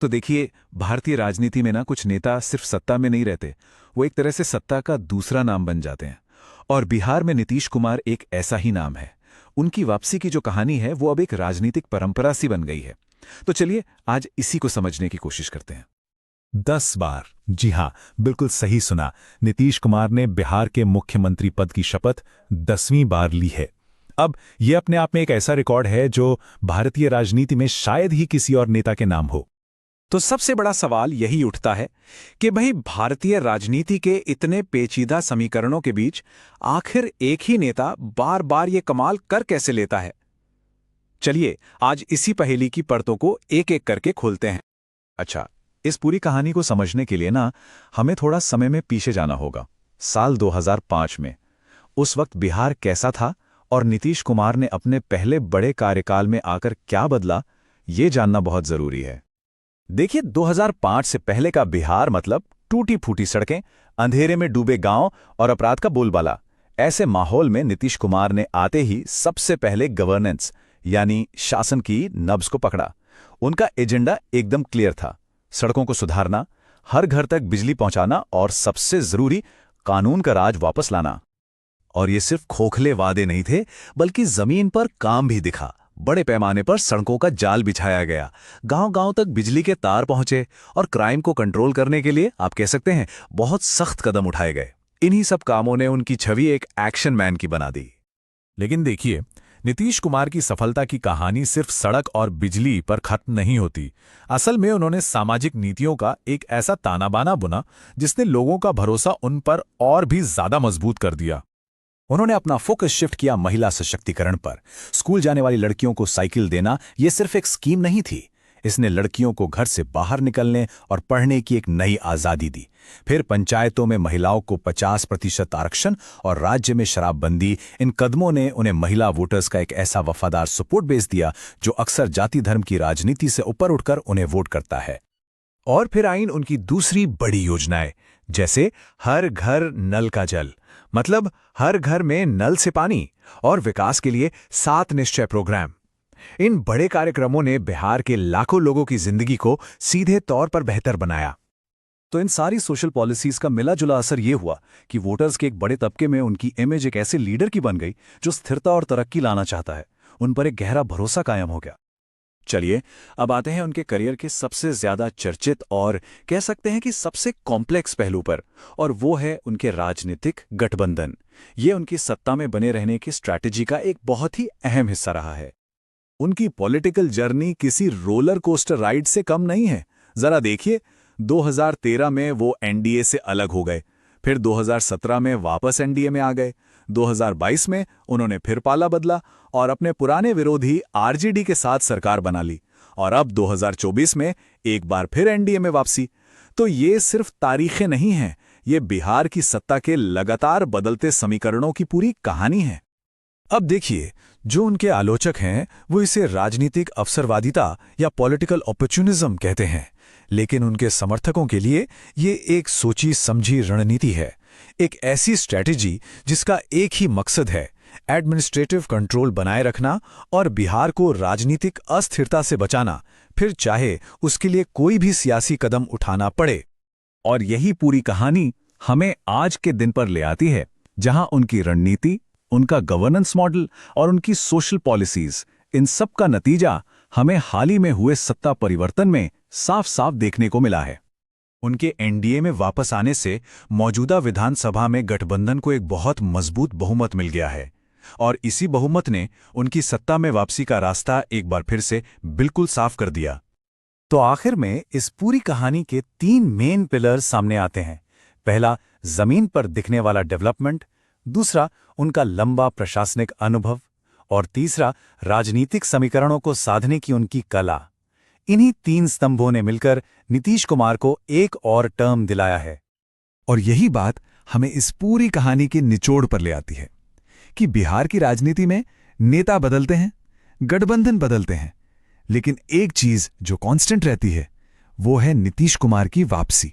तो देखिए, भारतीय राजनीति में ना कुछ नेता सिर्फ सत्ता में नहीं रहते, वो एक तरह से सत्ता का दूसरा नाम बन जाते हैं। और बिहार में नीतीश कुमार एक ऐसा ही नाम है। उनकी वापसी की जो कहानी है वो अब एक राजनीतिक परंपरा सी बन गई है। तो चलिए आज इसी को समझने की कोशिश करते हैं। 10 बार। जी हाँ, बिल्कुल सही सुना। नीतीश कुमार ने बिहार के मुख्यमंत्री पद की शपथ 10वीं बार ली है। अब यह अपने आप में एक ऐसा रिकॉर्ड है जो भारतीय राजनीति में शायद ही किसी और नेता के नाम हो। तो सबसे बड़ा सवाल यही उठता है कि भाई भारतीय राजनीति के इतने पेचीदा समीकरणों के बीच आखिर एक ही नेता बार बार ये कमाल कर कैसे लेता है। चलिए आज इसी पहेली की परतों को एक एक करके खोलते हैं। अच्छा, इस पूरी कहानी को समझने के लिए ना हमें थोड़ा समय में पीछे जाना होगा। साल 2005 में उस वक्त बिहार कैसा था और नीतीश कुमार ने अपने पहले बड़े कार्यकाल में आकर क्या बदला, ये जानना बहुत जरूरी है। देखिए, 2005 से पहले का बिहार मतलब टूटी फूटी सड़कें, अंधेरे में डूबे गांव और अपराध का बोलबाला। ऐसे माहौल में नीतीश कुमार ने आते ही सबसे पहले गवर्नेंस यानी शासन की नब्ज को पकड़ा। उनका एजेंडा एकदम क्लियर था, सड़कों को सुधारना, हर घर तक बिजली पहुंचाना और सबसे जरूरी कानून का राज वापस लाना। और ये सिर्फ खोखले वादे नहीं थे, बल्कि जमीन पर काम भी दिखा। बड़े पैमाने पर सड़कों का जाल बिछाया गया, गांव-गांव तक बिजली के तार पहुंचे और क्राइम को कंट्रोल करने के लिए आप कह सकते हैं बहुत सख्त कदम उठाए गए। इन्हीं सब कामों ने उनकी छवि एक एक्शन मैन की बना दी। लेकिन देखिए, नीतीश कुमार की सफलता की कहानी सिर्फ सड़क और बिजली पर खत्म नहीं होती। असल में उन्होंने सामाजिक नीतियों का एक ऐसा ताना बाना बुना जिसने लोगों का भरोसा उन पर और भी ज्यादा मजबूत कर दिया। उन्होंने अपना फोकस शिफ्ट किया महिला सशक्तिकरण पर। स्कूल जाने वाली लड़कियों को साइकिल देना ये सिर्फ एक स्कीम नहीं थी, इसने लड़कियों को घर से बाहर निकलने और पढ़ने की एक नई आज़ादी दी। फिर पंचायतों में महिलाओं को 50% आरक्षण और राज्य में शराबबंदी। इन कदमों ने उन्हें महिला वोटर्स का एक ऐसा वफादार सपोर्ट बेस दिया जो अक्सर जाति धर्म की राजनीति से ऊपर उठकर उन्हें वोट करता है। और फिर आईन उनकी दूसरी बड़ी योजनाएं, जैसे हर घर नल का जल, मतलब हर घर में नल से पानी, और विकास के लिए 7 निश्चय प्रोग्राम। इन बड़े कार्यक्रमों ने बिहार के लाखों लोगों की जिंदगी को सीधे तौर पर बेहतर बनाया। तो इन सारी सोशल पॉलिसीज का मिला जुला असर यह हुआ कि वोटर्स के एक बड़े तबके में उनकी इमेज एक ऐसे लीडर की बन गई जो स्थिरता और तरक्की लाना चाहता है। उन पर एक गहरा भरोसा कायम हो गया। चलिए अब आते हैं उनके करियर के सबसे ज्यादा चर्चित और कह सकते हैं कि सबसे कॉम्प्लेक्स पहलू पर, और वो है उनके राजनीतिक गठबंधन। ये उनकी सत्ता में बने रहने की स्ट्रैटेजी का एक बहुत ही अहम हिस्सा रहा है। उनकी पॉलिटिकल जर्नी किसी रोलर कोस्टर राइड से कम नहीं है। जरा देखिए, 2013 में वो एनडीए से अलग हो गए, फिर 2017 में वापस एनडीए में आ गए, 2022 में उन्होंने फिर पाला बदला और अपने पुराने विरोधी आरजेडी के साथ सरकार बना ली, और अब 2024 में एक बार फिर एनडीए में वापसी। तो ये सिर्फ तारीखें नहीं हैं, ये बिहार की सत्ता के लगातार बदलते समीकरणों की पूरी कहानी है। अब देखिए, जो उनके आलोचक हैं वो इसे राजनीतिक अवसरवादिता या पॉलिटिकल अपॉर्चुनिज्म कहते हैं, लेकिन उनके समर्थकों के लिए ये एक सोची समझी रणनीति है। एक ऐसी स्ट्रैटेजी जिसका एक ही मकसद है, एडमिनिस्ट्रेटिव कंट्रोल बनाए रखना और बिहार को राजनीतिक अस्थिरता से बचाना, फिर चाहे उसके लिए कोई भी सियासी कदम उठाना पड़े। और यही पूरी कहानी हमें आज के दिन पर ले आती है, जहां उनकी रणनीति, उनका गवर्नेंस मॉडल और उनकी सोशल पॉलिसीज, इन सब का नतीजा हमें हाल ही में हुए सत्ता परिवर्तन में साफ साफ देखने को मिला है। उनके एनडीए में वापस आने से मौजूदा विधानसभा में गठबंधन को एक बहुत मजबूत बहुमत मिल गया है, और इसी बहुमत ने उनकी सत्ता में वापसी का रास्ता एक बार फिर से बिल्कुल साफ कर दिया। तो आखिर में इस पूरी कहानी के 3 मेन पिलर सामने आते हैं। पहला, जमीन पर दिखने वाला डेवलपमेंट, दूसरा उनका लंबा प्रशासनिक अनुभव, और तीसरा राजनीतिक समीकरणों को साधने की उनकी कला। इन्हीं 3 स्तंभों ने मिलकर नीतीश कुमार को एक और टर्म दिलाया है। और यही बात हमें इस पूरी कहानी के निचोड़ पर ले आती है कि बिहार की राजनीति में नेता बदलते हैं, गठबंधन बदलते हैं, लेकिन एक चीज जो कांस्टेंट रहती है वो है नीतीश कुमार की वापसी।